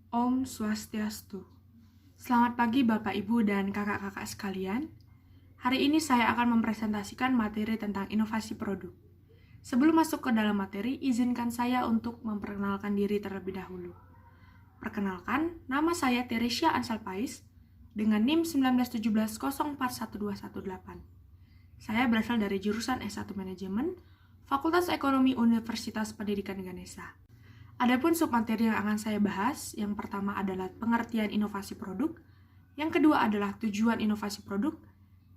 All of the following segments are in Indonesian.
Om Swastiastu. Selamat pagi Bapak, Ibu, dan kakak-kakak sekalian. Hari ini saya akan mempresentasikan materi tentang inovasi produk. Sebelum masuk ke dalam materi, izinkan saya untuk memperkenalkan diri terlebih dahulu. Perkenalkan, nama saya Teresia Ansalpais dengan NIM 1917041218. Saya berasal dari jurusan S1 Manajemen, Fakultas Ekonomi Universitas Pendidikan Ganesha. Adapun submateri yang akan saya bahas, yang pertama adalah pengertian inovasi produk, yang kedua adalah tujuan inovasi produk,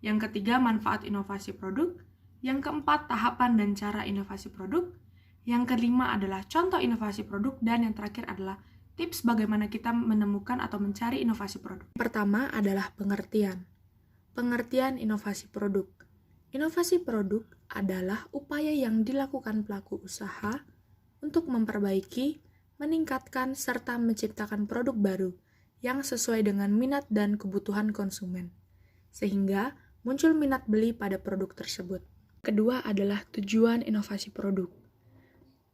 yang ketiga manfaat inovasi produk, yang keempat tahapan dan cara inovasi produk, yang kelima adalah contoh inovasi produk, dan yang terakhir adalah tips bagaimana kita menemukan atau mencari inovasi produk. Pertama adalah pengertian. Pengertian inovasi produk. Inovasi produk adalah upaya yang dilakukan pelaku usaha untuk memperbaiki, meningkatkan, serta menciptakan produk baru yang sesuai dengan minat dan kebutuhan konsumen, sehingga muncul minat beli pada produk tersebut. Kedua adalah tujuan inovasi produk.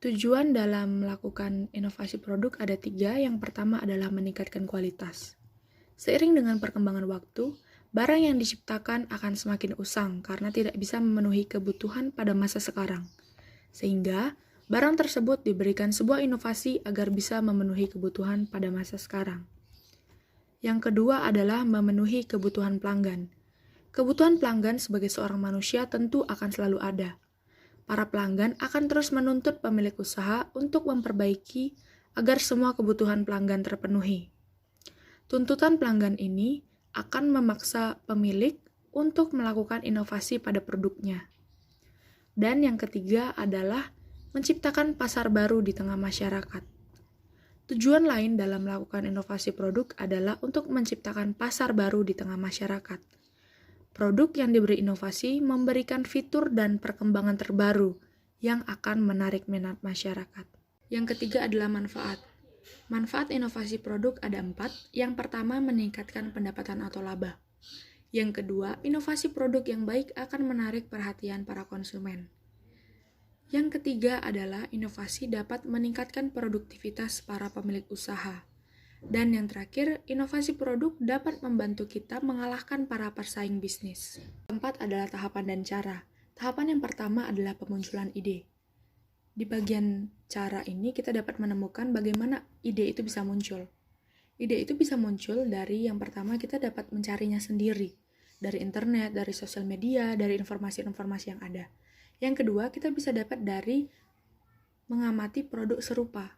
Tujuan dalam melakukan inovasi produk ada 3. Yang pertama adalah meningkatkan kualitas. Seiring dengan perkembangan waktu, barang yang diciptakan akan semakin usang karena tidak bisa memenuhi kebutuhan pada masa sekarang. Sehingga barang tersebut diberikan sebuah inovasi agar bisa memenuhi kebutuhan pada masa sekarang. Yang kedua adalah memenuhi kebutuhan pelanggan. Kebutuhan pelanggan sebagai seorang manusia tentu akan selalu ada. Para pelanggan akan terus menuntut pemilik usaha untuk memperbaiki agar semua kebutuhan pelanggan terpenuhi. Tuntutan pelanggan ini akan memaksa pemilik untuk melakukan inovasi pada produknya. Dan yang ketiga adalah menciptakan pasar baru di tengah masyarakat. Tujuan lain dalam melakukan inovasi produk adalah untuk menciptakan pasar baru di tengah masyarakat. Produk yang diberi inovasi memberikan fitur dan perkembangan terbaru yang akan menarik minat masyarakat. Yang ketiga adalah manfaat. Manfaat inovasi produk ada 4. Yang pertama, meningkatkan pendapatan atau laba. Yang kedua, inovasi produk yang baik akan menarik perhatian para konsumen. Yang ketiga adalah inovasi dapat meningkatkan produktivitas para pemilik usaha. Dan yang terakhir, inovasi produk dapat membantu kita mengalahkan para pesaing bisnis. Keempat adalah tahapan dan cara. Tahapan yang pertama adalah pemunculan ide. Di bagian cara ini kita dapat menemukan bagaimana ide itu bisa muncul. Ide itu bisa muncul dari yang pertama kita dapat mencarinya sendiri. Dari internet, dari sosial media, dari informasi-informasi yang ada. Yang kedua, kita bisa dapat dari mengamati produk serupa.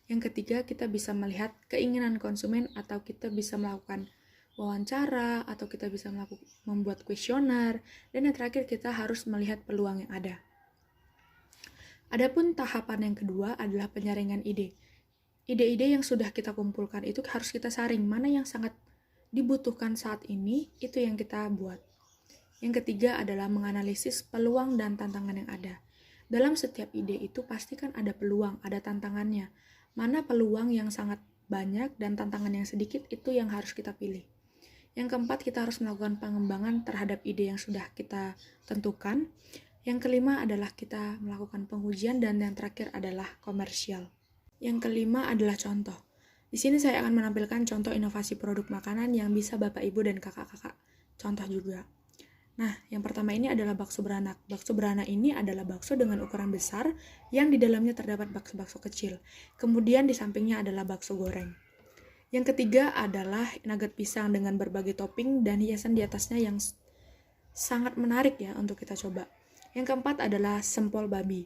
Yang ketiga, kita bisa melihat keinginan konsumen atau kita bisa melakukan wawancara atau kita bisa membuat kuesioner. Dan yang terakhir, kita harus melihat peluang yang ada. Adapun tahapan yang kedua adalah penyaringan ide. Ide-ide yang sudah kita kumpulkan itu harus kita saring. Mana yang sangat dibutuhkan saat ini, itu yang kita buat. Yang ketiga adalah menganalisis peluang dan tantangan yang ada. Dalam setiap ide itu pasti kan ada peluang, ada tantangannya. Mana peluang yang sangat banyak dan tantangan yang sedikit itu yang harus kita pilih. Yang keempat, kita harus melakukan pengembangan terhadap ide yang sudah kita tentukan. Yang kelima adalah kita melakukan pengujian dan yang terakhir adalah komersial. Yang kelima adalah contoh. Di sini saya akan menampilkan contoh inovasi produk makanan yang bisa Bapak, Ibu, dan kakak-kakak contoh juga. Nah, yang pertama ini adalah bakso beranak. Bakso beranak ini adalah bakso dengan ukuran besar yang di dalamnya terdapat bakso-bakso kecil. Kemudian di sampingnya adalah bakso goreng. Yang ketiga adalah nugget pisang dengan berbagai topping dan hiasan di atasnya yang sangat menarik ya untuk kita coba. Yang keempat adalah sempol babi.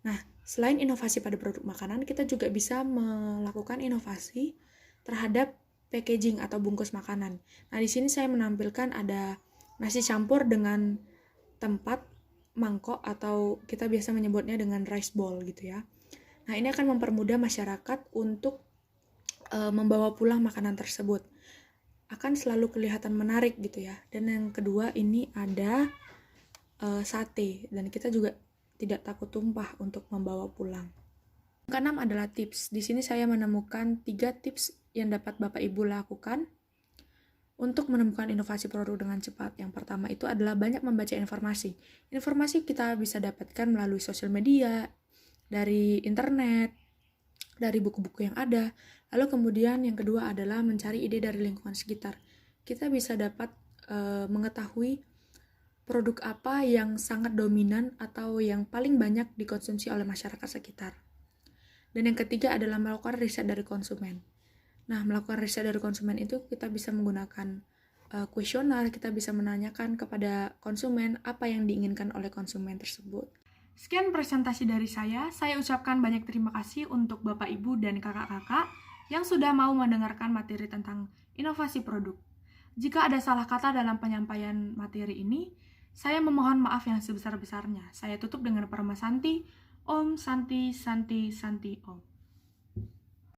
Nah, selain inovasi pada produk makanan, kita juga bisa melakukan inovasi terhadap packaging atau bungkus makanan. Nah, di sini saya menampilkan ada nasi campur dengan tempat mangkok atau kita biasa menyebutnya dengan rice bowl gitu ya. Nah, ini akan mempermudah masyarakat untuk membawa pulang makanan tersebut. Akan selalu kelihatan menarik gitu ya. Dan yang kedua ini ada sate dan kita juga tidak takut tumpah untuk membawa pulang. Yang keenam adalah tips. Di sini saya menemukan 3 tips yang dapat Bapak Ibu lakukan untuk menemukan inovasi produk dengan cepat. Yang pertama itu adalah banyak membaca informasi. Informasi kita bisa dapatkan melalui sosial media, dari internet, dari buku-buku yang ada. Lalu kemudian yang kedua adalah mencari ide dari lingkungan sekitar. Kita bisa dapat mengetahui produk apa yang sangat dominan atau yang paling banyak dikonsumsi oleh masyarakat sekitar. Dan yang ketiga adalah melakukan riset dari konsumen. Nah, melakukan riset dari konsumen itu kita bisa menggunakan kuesioner, kita bisa menanyakan kepada konsumen apa yang diinginkan oleh konsumen tersebut. Sekian presentasi dari saya ucapkan banyak terima kasih untuk Bapak, Ibu, dan kakak-kakak yang sudah mau mendengarkan materi tentang inovasi produk. Jika ada salah kata dalam penyampaian materi ini, saya memohon maaf yang sebesar-besarnya. Saya tutup dengan Parma Santi, Om Santi Santi Santi Om.